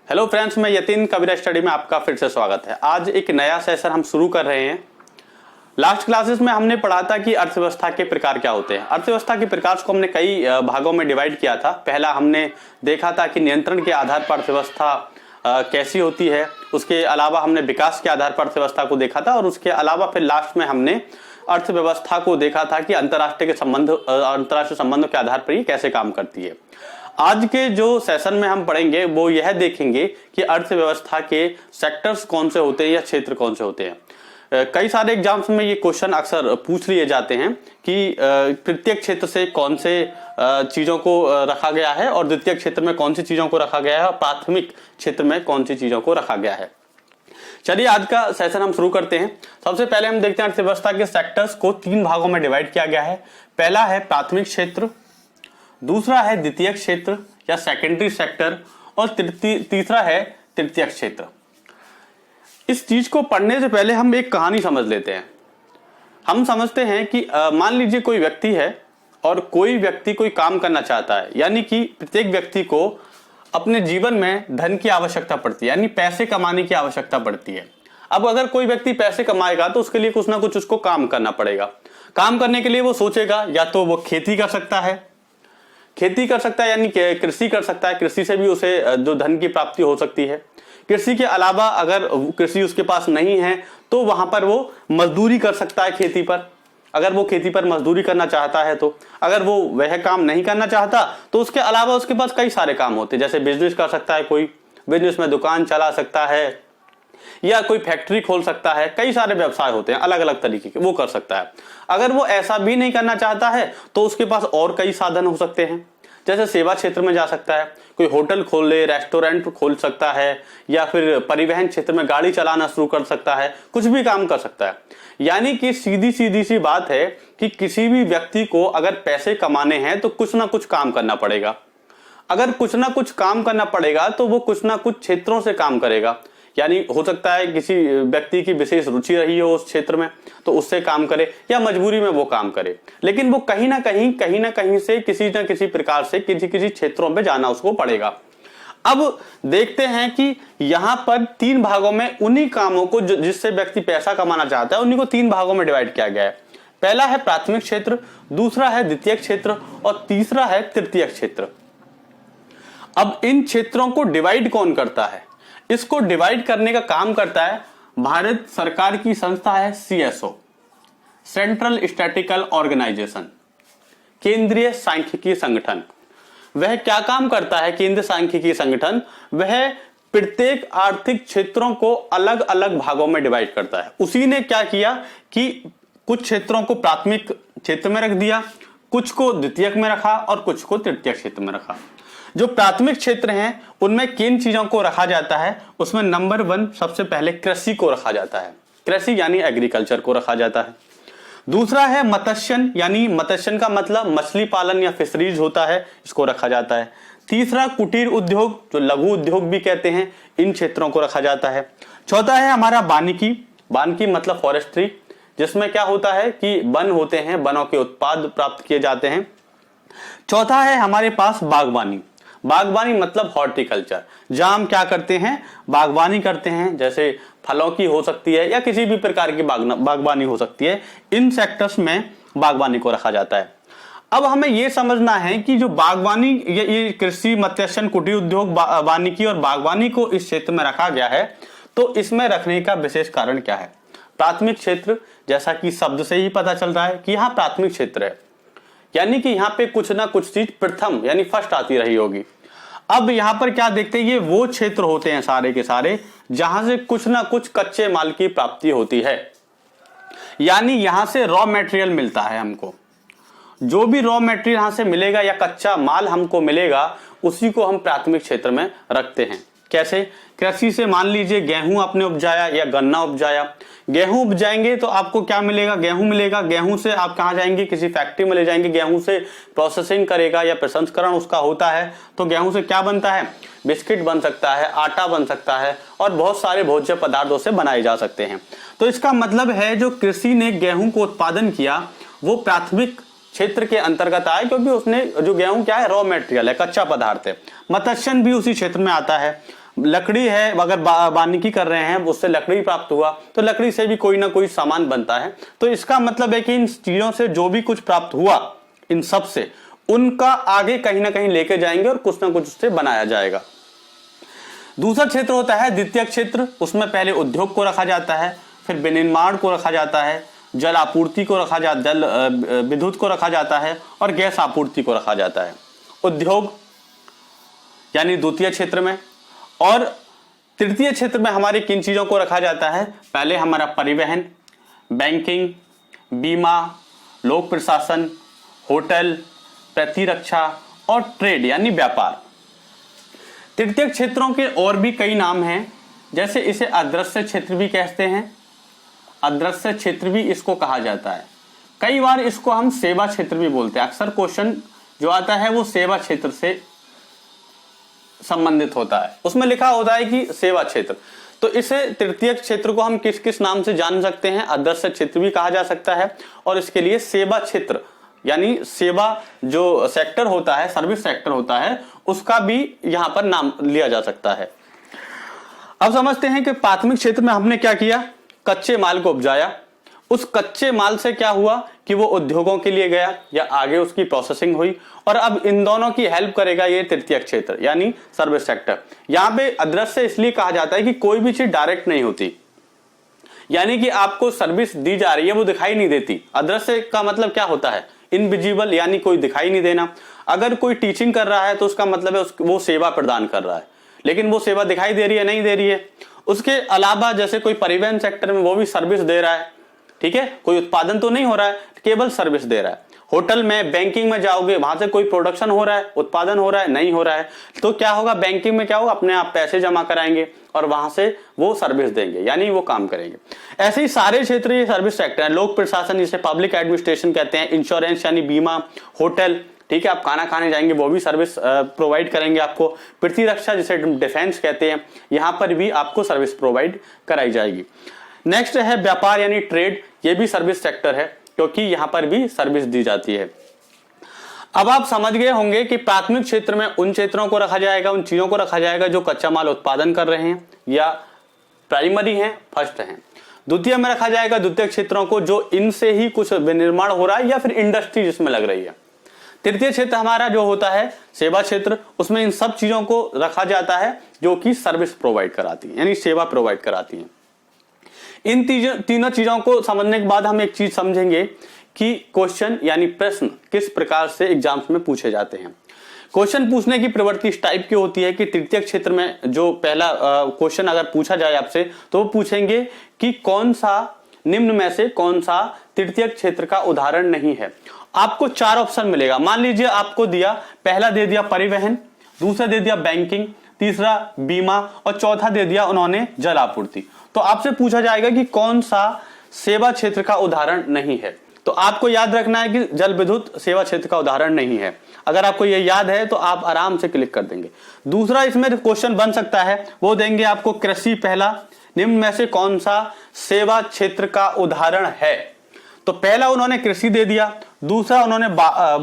Hello friends, मैं यतीन कबीरा study में आपका फिर से स्वागत है। आज एक नया सेशन हम शुरू कर रहे हैं। लास्ट क्लासेस में हमने पढ़ा था कि अर्थव्यवस्था के प्रकार क्या होते हैं। अर्थव्यवस्था के प्रकार को हमने कई भागों में डिवाइड किया था। पहला हमने देखा था कि नियंत्रण के आधार पर अर्थव्यवस्था कैसी होती है। उसके अलावा हमने विकास के आधार पर अर्थव्यवस्था को देखा था और उसके अलावा फिर लास्ट में हमने अर्थव्यवस्था को देखा था कि अंतर्राष्ट्रीय संबंधों के आधार पर ये कैसे काम करती है। आज के जो सेशन में हम पढ़ेंगे वो यह देखेंगे कि अर्थव्यवस्था के सेक्टर्स कौन से होते हैं या क्षेत्र कौन से होते हैं। कई सारे एग्जाम्स में ये क्वेश्चन अक्सर पूछ लिए जाते हैं कि प्रत्येक क्षेत्र से कौन से चीजों को रखा गया है और द्वितीय क्षेत्र में कौन सी चीजों को रखा गया है और प्राथमिक क्षेत्र में कौन सी चीजों को रखा गया है। चलिए आज का सेशन हम शुरू करते हैं। सबसे पहले हम देखते हैं अर्थव्यवस्था के सेक्टर्स को तीन भागों में डिवाइड किया गया है। पहला है प्राथमिक क्षेत्र, दूसरा है द्वितीय क्षेत्र या सेकेंडरी सेक्टर और तीसरा है तृतीय क्षेत्र। इस चीज को पढ़ने से पहले हम एक कहानी समझ लेते हैं। हम समझते हैं कि मान लीजिए कोई व्यक्ति है और कोई व्यक्ति कोई काम करना चाहता है, यानी कि प्रत्येक व्यक्ति को अपने जीवन में धन की आवश्यकता पड़ती है, यानी पैसे कमाने की आवश्यकता पड़ती है। अब अगर कोई व्यक्ति पैसे कमाएगा तो उसके लिए कुछ ना कुछ उसको काम करना पड़ेगा। काम करने के लिए वो सोचेगा या तो वो खेती कर सकता है यानी कृषि कर सकता है। कृषि से भी उसे जो धन की प्राप्ति हो सकती है। कृषि के अलावा अगर कृषि उसके पास नहीं है तो वहां पर वो मजदूरी कर सकता है खेती पर, अगर वो खेती पर मजदूरी करना चाहता है तो। अगर वो वह काम नहीं करना चाहता तो उसके अलावा उसके पास कई सारे काम होते हैं, जैसे बिजनेस कर सकता है, कोई बिजनेस में दुकान चला सकता है या कोई फैक्ट्री खोल सकता है। कई सारे व्यवसाय होते हैं अलग अलग तरीके के, वो कर सकता है। अगर वो ऐसा भी नहीं करना चाहता है तो उसके पास और कई साधन हो सकते हैं, जैसे सेवा क्षेत्र में जा सकता है, कोई होटल खोल ले, रेस्टोरेंट खोल सकता है, या फिर परिवहन क्षेत्र में गाड़ी चलाना शुरू कर सकता है, कुछ भी काम कर सकता है। यानी कि सीधी सी बात है कि किसी भी व्यक्ति को अगर पैसे कमाने हैं तो कुछ ना कुछ काम करना पड़ेगा। अगर कुछ ना कुछ काम करना पड़ेगा तो वो कुछ ना कुछ क्षेत्रों से काम करेगा। यानी हो सकता है किसी व्यक्ति की विशेष रुचि रही हो उस क्षेत्र में तो उससे काम करे, या मजबूरी में वो काम करे, लेकिन वो कहीं ना कहीं से किसी न किसी प्रकार से किसी क्षेत्रों में जाना उसको पड़ेगा। अब देखते हैं कि यहाँ पर तीन भागों में उन्हीं कामों को जिससे व्यक्ति पैसा कमाना चाहता है उन्हीं को तीन भागों में डिवाइड किया गया है। पहला है प्राथमिक क्षेत्र, दूसरा है द्वितीय क्षेत्र और तीसरा है तृतीय क्षेत्र। अब इन क्षेत्रों को डिवाइड कौन करता है? इसको डिवाइड करने का काम करता है भारत सरकार की संस्था है CSO, सेंट्रल स्टैटिस्टिकल ऑर्गेनाइजेशन, केंद्रीय सांख्यिकी संगठन। वह क्या काम करता है? केंद्रीय सांख्यिकी संगठन वह प्रत्येक आर्थिक क्षेत्रों को अलग अलग भागों में डिवाइड करता है। उसी ने क्या किया कि कुछ क्षेत्रों को प्राथमिक क्षेत्र में रख दिया, कुछ को द्वितीयक में रखा और कुछ को तृतीय क्षेत्र में रखा। जो प्राथमिक क्षेत्र हैं उनमें किन चीजों को रखा जाता है? उसमें नंबर 1 सबसे पहले कृषि को रखा जाता है। कृषि यानी एग्रीकल्चर को रखा जाता है। दूसरा है मत्स्यन, यानी मत्स्यन का मतलब मछली पालन या फिशरीज होता है, इसको रखा जाता है। तीसरा कुटीर उद्योग, जो लघु उद्योग भी कहते हैं, इन क्षेत्रों को रखा जाता है। चौथा है हमारा वानिकी मतलब फॉरेस्ट्री, जिसमें क्या होता है कि वन होते हैं, वनों के उत्पाद प्राप्त किए जाते हैं। चौथा है हमारे पास बागवानी मतलब हॉर्टिकल्चर, जहां हम क्या करते हैं? बागवानी करते हैं, जैसे फलों की हो सकती है या किसी भी प्रकार की बागवानी हो सकती है। इन सेक्टर्स में बागवानी को रखा जाता है। अब हमें यह समझना है कि जो बागवानी, ये कृषि, मत्स्यन, कुटीर उद्योग, वानिकी और बागवानी को इस क्षेत्र में रखा गया है, तो इसमें रखने का विशेष कारण क्या है? प्राथमिक क्षेत्र, जैसा कि शब्द से ही पता चल रहा है कि यहाँ प्राथमिक क्षेत्र है, यानी कि यहाँ पे कुछ ना कुछ चीज प्रथम यानी फर्स्ट आती रही होगी। अब यहाँ पर क्या देखते हैं? ये वो क्षेत्र होते हैं सारे के सारे जहां से कुछ ना कुछ कच्चे माल की प्राप्ति होती है, यानी यहां से रॉ मटेरियल मिलता है हमको। जो भी रॉ मटेरियल यहां से मिलेगा या कच्चा माल हमको मिलेगा, उसी को हम प्राथमिक क्षेत्र में रखते हैं। कैसे? कृषि से मान लीजिए गेहूं आपने उपजाया या गन्ना उपजाया। गेहूं उपजाएंगे तो आपको क्या मिलेगा? गेहूं मिलेगा। गेहूं से आप कहां जाएंगे? किसी फैक्ट्री में ले जाएंगे, गेहूं से प्रोसेसिंग करेगा या प्रसंस्करण उसका होता है, तो गेहूं से क्या बनता है? बिस्किट बन सकता है, आटा बन सकता है और बहुत सारे भोज्य पदार्थों से बनाए जा सकते हैं। तो इसका मतलब है जो कृषि ने गेहूं को उत्पादन किया वो प्राथमिक क्षेत्र के अंतर्गत आए, क्योंकि उसने जो गेहूं क्या है? रॉ मटेरियल है, कच्चा पदार्थ है। मत्स्यन भी उसी क्षेत्र में आता है। लकड़ी है, अगर वानिकी कर रहे हैं उससे लकड़ी प्राप्त हुआ तो लकड़ी से भी कोई ना कोई सामान बनता है। तो इसका मतलब है कि इन चीजों से जो भी कुछ प्राप्त हुआ, इन सब से उनका आगे कहीं ना कहीं लेके जाएंगे और कुछ ना कुछ उससे बनाया जाएगा। दूसरा क्षेत्र होता है द्वितीय क्षेत्र। उसमें पहले उद्योग को रखा जाता है, फिर विनिर्माण को रखा जाता है, जल आपूर्ति को रखा जाता, जल विद्युत को रखा जाता है और गैस आपूर्ति को रखा जाता है। उद्योग यानी द्वितीय क्षेत्र में, और तृतीय क्षेत्र में हमारे किन चीजों को रखा जाता है? पहले हमारा परिवहन, बैंकिंग, बीमा, लोक प्रशासन, होटल, प्रतिरक्षा और ट्रेड यानी व्यापार। तृतीय क्षेत्रों के और भी कई नाम हैं, जैसे इसे अदृश्य क्षेत्र भी कहते हैं, अदृश्य क्षेत्र भी इसको कहा जाता है। कई बार इसको हम सेवा क्षेत्र भी बोलते हैं। अक्सर क्वेश्चन जो आता है वो सेवा क्षेत्र से संबंधित होता है, उसमें लिखा होता है कि सेवा क्षेत्र। तो इसे तृतीय क्षेत्र को हम किस किस नाम से जान सकते हैं? अदृश्य क्षेत्र भी कहा जा सकता है, और इसके लिए सेवा क्षेत्र यानी सेवा जो सेक्टर होता है, सर्विस सेक्टर होता है, उसका भी यहां पर नाम लिया जा सकता है। अब समझते हैं कि प्राथमिक क्षेत्र में हमने क्या किया? कच्चे माल को उपजाया। उस कच्चे माल से क्या हुआ कि वो उद्योगों के लिए गया या आगे उसकी प्रोसेसिंग हुई, और अब इन दोनों की हेल्प करेगा ये तृतीय क्षेत्र यानी सर्विस सेक्टर। यहां पे अदृश्य इसलिए कहा जाता है कि कोई भी चीज डायरेक्ट नहीं होती, यानी कि आपको सर्विस दी जा रही है वो दिखाई नहीं देती। अदृश्य का मतलब क्या होता है? इनविजिबल, यानी कोई दिखाई नहीं देना। अगर कोई टीचिंग कर रहा है तो उसका मतलब है वो सेवा प्रदान कर रहा है, लेकिन वो सेवा दिखाई दे रही है, नहीं दे रही है। उसके अलावा जैसे कोई परिवहन सेक्टर में वो भी सर्विस दे रहा है, ठीक है, कोई उत्पादन तो नहीं हो रहा है, केवल सर्विस दे रहा है। होटल में, बैंकिंग में जाओगे, वहां से कोई प्रोडक्शन हो रहा है, उत्पादन हो रहा है, नहीं हो रहा है, तो क्या होगा? बैंकिंग में क्या होगा? अपने आप पैसे जमा कराएंगे और वहां से वो सर्विस देंगे, यानी वो काम करेंगे। ऐसे ही सारे क्षेत्र ये सर्विस सेक्टर है। लोक प्रशासन जिसे पब्लिक एडमिनिस्ट्रेशन कहते हैं, इंश्योरेंस यानी बीमा, होटल, ठीक है, आप खाना खाने जाएंगे वो भी सर्विस प्रोवाइड करेंगे आपको। प्रतिरक्षा जिसे डिफेंस कहते हैं, यहां पर भी आपको सर्विस प्रोवाइड कराई जाएगी। नेक्स्ट है व्यापार यानी ट्रेड, ये भी सर्विस सेक्टर है क्योंकि यहां पर भी सर्विस दी जाती है। अब आप समझ गए होंगे कि प्राथमिक क्षेत्र में उन क्षेत्रों को रखा जाएगा, उन चीजों को रखा जाएगा जो कच्चा माल उत्पादन कर रहे हैं या प्राइमरी हैं, फर्स्ट हैं। द्वितीय में रखा जाएगा द्वितीय क्षेत्रों को जो इनसे ही कुछ विनिर्माण हो रहा है या फिर इंडस्ट्री जिसमें लग रही है। तृतीय क्षेत्र हमारा जो होता है सेवा क्षेत्र, उसमें इन सब चीजों को रखा जाता है जो कि सर्विस प्रोवाइड कराती है यानी सेवा प्रोवाइड कराती है। इन तीनों चीजों को समझने के बाद हम एक चीज समझेंगे कि क्वेश्चन यानी प्रश्न किस प्रकार से एग्जाम्स में पूछे जाते हैं। क्वेश्चन पूछने की प्रवृत्ति इस टाइप की होती है कि तृतीय क्षेत्र में जो पहला क्वेश्चन अगर पूछा जाए आपसे तो वो पूछेंगे कि कौन सा निम्न में से कौन सा तृतीय क्षेत्र का उदाहरण नहीं है। आपको 4 ऑप्शन मिलेगा। मान लीजिए आपको दिया, पहला दे दिया परिवहन, दूसरा दे दिया बैंकिंग, तीसरा बीमा और चौथा दे दिया उन्होंने जल आपूर्ति। तो आपसे पूछा जाएगा कि कौन सा सेवा क्षेत्र का उदाहरण नहीं है। तो आपको याद रखना है कि जल विद्युत सेवा क्षेत्र का उदाहरण नहीं है। अगर आपको ये याद है तो आप आराम से क्लिक कर देंगे। दूसरा इसमें क्वेश्चन बन सकता है, वो देंगे आपको कृषि, पहला निम्न में से कौन सा सेवा क्षेत्र का उदाहरण है। तो पहला उन्होंने कृषि दे दिया, दूसरा उन्होंने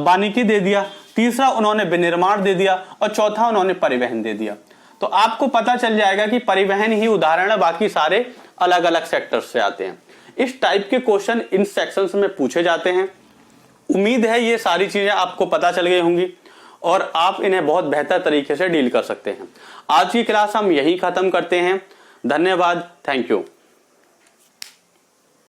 वानिकी दे दिया, तीसरा उन्होंने विनिर्माण दे दिया और चौथा उन्होंने परिवहन दे दिया। तो आपको पता चल जाएगा कि परिवहन ही उदाहरण है, बाकी सारे अलग अलग सेक्टर्स से आते हैं। इस टाइप के क्वेश्चन इन सेक्शंस में पूछे जाते हैं। उम्मीद है ये सारी चीजें आपको पता चल गई होंगी और आप इन्हें बहुत बेहतर तरीके से डील कर सकते हैं। आज की क्लास हम यहीं खत्म करते हैं। धन्यवाद, थैंक यू।